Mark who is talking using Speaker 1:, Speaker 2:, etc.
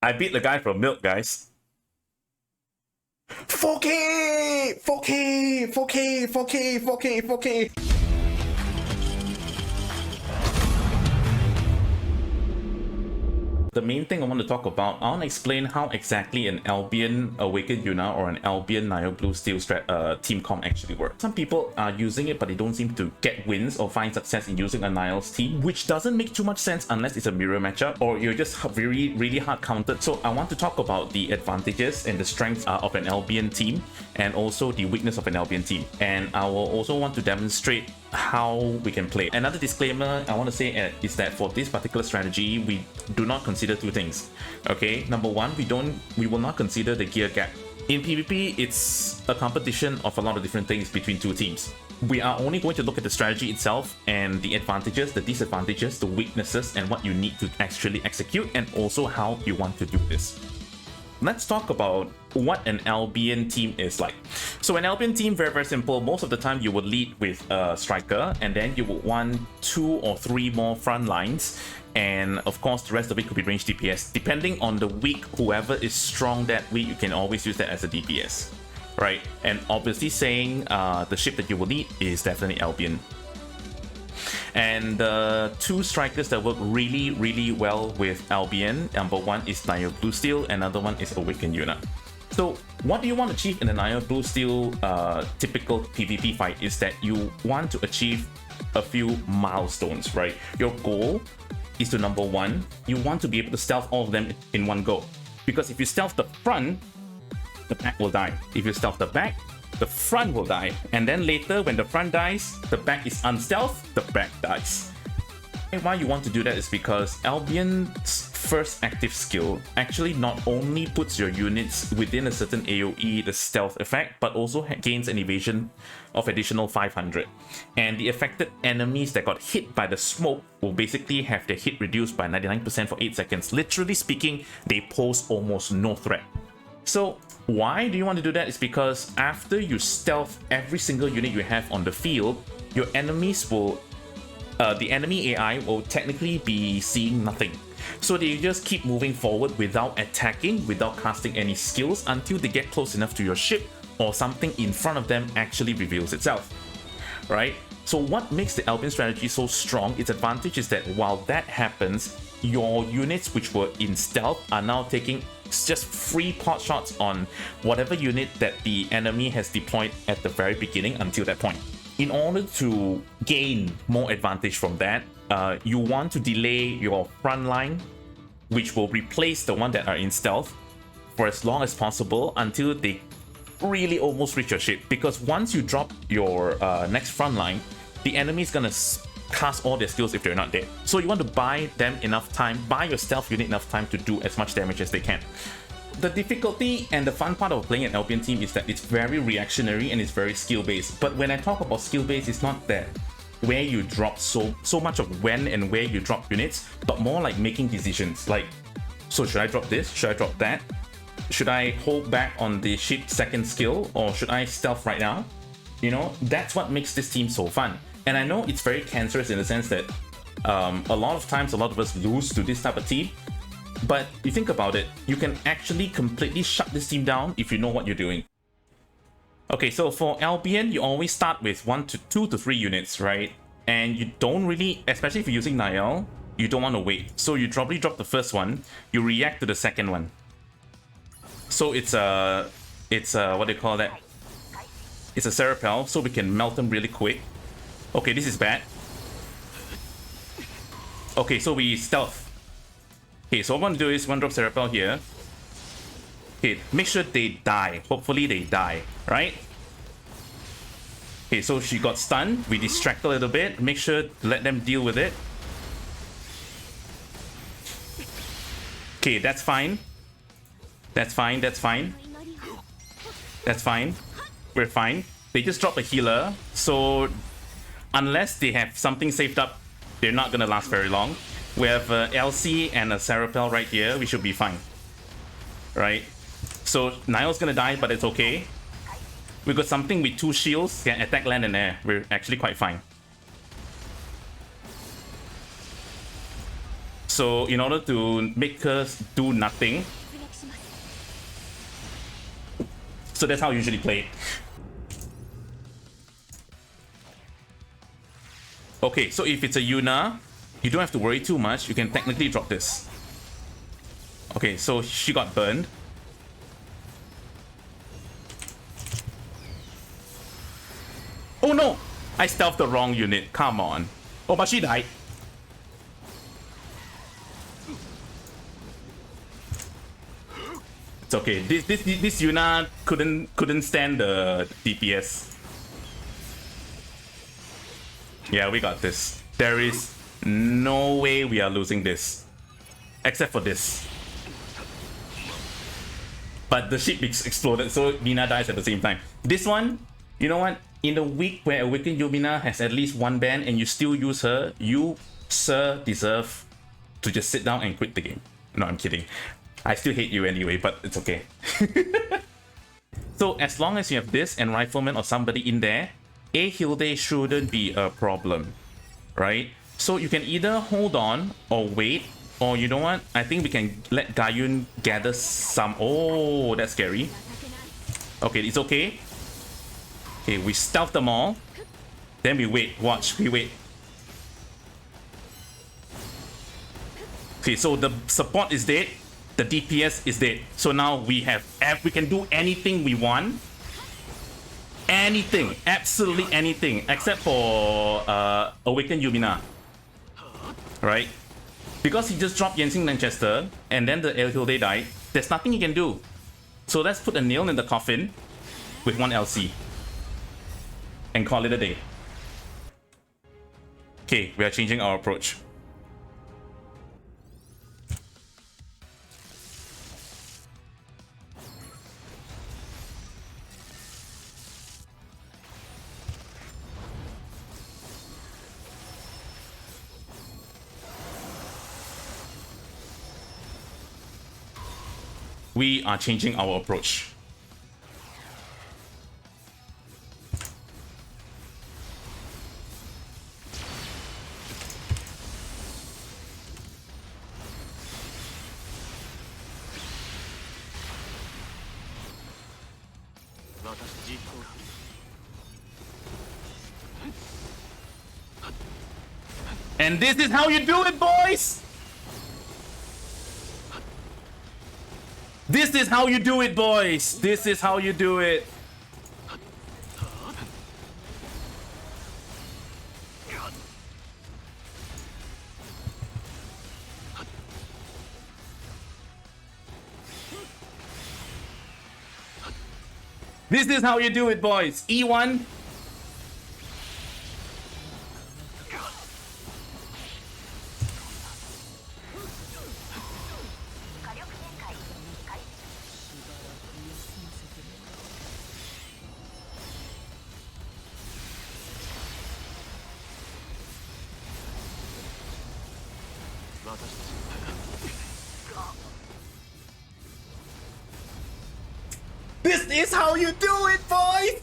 Speaker 1: I beat the guy from Milk, guys. 4K! 4K! 4K! 4K! 4K! 4K! The main thing I want to talk about, I want to explain how exactly an Albion Awakened Yuna or an Albion Nile Blue Steel team comp actually works. Some people are using it, but they don't seem to get wins or find success in using a Nile's team, which doesn't make too much sense unless it's a mirror matchup or you're just really hard countered. So I want to talk about the advantages and the strengths of an Albion team and also the weakness of an Albion team. And I will also want to demonstrate how we can play. Another disclaimer I want to say is that for this particular strategy, we do not consider two things. Okay, number one, we will not consider the gear gap. In PvP, it's a competition of a lot of different things between two teams. We are only going to look at the strategy itself and the advantages, the disadvantages, the weaknesses, and what you need to actually execute, and also how you want to do this. Let's talk about what an Albion team is like. So an Albion team, very simple. Most of the time you would lead with a striker, and then you would want 2 or 3 more front lines, and of course the rest of it could be range DPS. Depending on the week, whoever is strong that week, you can always use that as a DPS, right? And obviously saying the ship that you will lead is definitely Albion. And the 2 strikers that work really well with Albion, number one is Nile Blue Steel, another one is Awakened Yuna. So what do you want to achieve in a Nile Blue Steel typical PvP fight is that you want to achieve a few milestones, right? Your goal is to, number one, you want to be able to stealth all of them in one go. Because if you stealth the front, the back will die. If you stealth the back, the front will die, and then later when the front dies, the back is unstealthed, the back dies. And why you want to do that is because Albion's first active skill actually not only puts your units within a certain AoE, the stealth effect, but also gains an evasion of additional 500. And the affected enemies that got hit by the smoke will basically have their hit reduced by 99% for 8 seconds. Literally speaking, they pose almost no threat. So why do you want to do that? Is because after you stealth every single unit you have on the field, your enemies will, the enemy AI will technically be seeing nothing. So they just keep moving forward without attacking, without casting any skills until they get close enough to your ship or something in front of them actually reveals itself, right? So what makes the Albion strategy so strong, its advantage is that while that happens, your units which were in stealth are now taking just free pot shots on whatever unit that the enemy has deployed at the very beginning until that point. In order to gain more advantage from that, you want to delay your front line, which will replace the one that are in stealth, for as long as possible until they really almost reach your ship. Because once you drop your next front line, the enemy is gonna cast all their skills if they're not dead. So you want to buy them enough time, buy your stealth unit enough time to do as much damage as they can. The difficulty and the fun part of playing an Albion team is that it's very reactionary and it's very skill based. But when I talk about skill based, it's not that where you drop so much of when and where you drop units, but more like making decisions. Like, so should I drop this? Should I drop that? Should I hold back on the ship's second skill, or should I stealth right now? You know, that's what makes this team so fun. And I know it's very cancerous in the sense that a lot of times a lot of us lose to this type of team, but you think about it, you can actually completely shut this team down if you know what you're doing. Okay, so for Albion, you always start with 2 to 3 units, right? And you don't really, especially if you're using Niall, you don't want to wait. So you probably drop the first one, you react to the second one. So it's a what do you call that? It's a Serapel, so we can melt them really quick. Okay, this is bad. Okay, so we stealth. Okay, so what I want to do is one drop Serapel here. Okay, make sure they die. Hopefully they die, right? Okay, so she got stunned. We distract a little bit. Make sure to let them deal with it. Okay, that's fine. That's fine, that's fine. That's fine. We're fine. They just dropped a healer, so unless they have something saved up, they're not gonna last very long. We have LC and a Serapel right here. We should be fine, right? So Niall's gonna die, but it's okay. We got something with 2 shields, can attack land and air. We're actually quite fine. So in order to make her do nothing, so that's how I usually play it. Okay, so if it's a Yuna, you don't have to worry too much. You can technically drop this. Okay, so she got burned. Oh no! I stealthed the wrong unit. Come on. Oh, but she died. It's okay. This Yuna couldn't stand the DPS. Yeah, we got this. There is no way we are losing this. Except for this. But the ship exploded, so Mina dies at the same time. This one, you know what? In a week where Awakened Yumina has at least one ban and you still use her, you, sir, deserve to just sit down and quit the game. No, I'm kidding. I still hate you anyway, but it's okay. So as long as you have this and Rifleman or somebody in there, a Hilde shouldn't be a problem, right? So you can either hold on or wait, or you know what? I think we can let Gayun gather some. Oh, that's scary. Okay, it's okay. Okay, we stealth them all. Then we wait. Watch, we wait. Okay, so the support is dead. The DPS is dead. So now we can do anything we want. Anything, absolutely anything, except for Awakened Yumina, right? Because he just dropped Yensing Lanchester and then the Hilde died, there's nothing he can do. So let's put a nail in the coffin with one LC and call it a day. Okay, we are changing our approach. We are changing our approach. And this is how you do it, boys! This is how you do it, boys! This is how you do it! This is how you do it, boys! E1. This is how you do it, boys!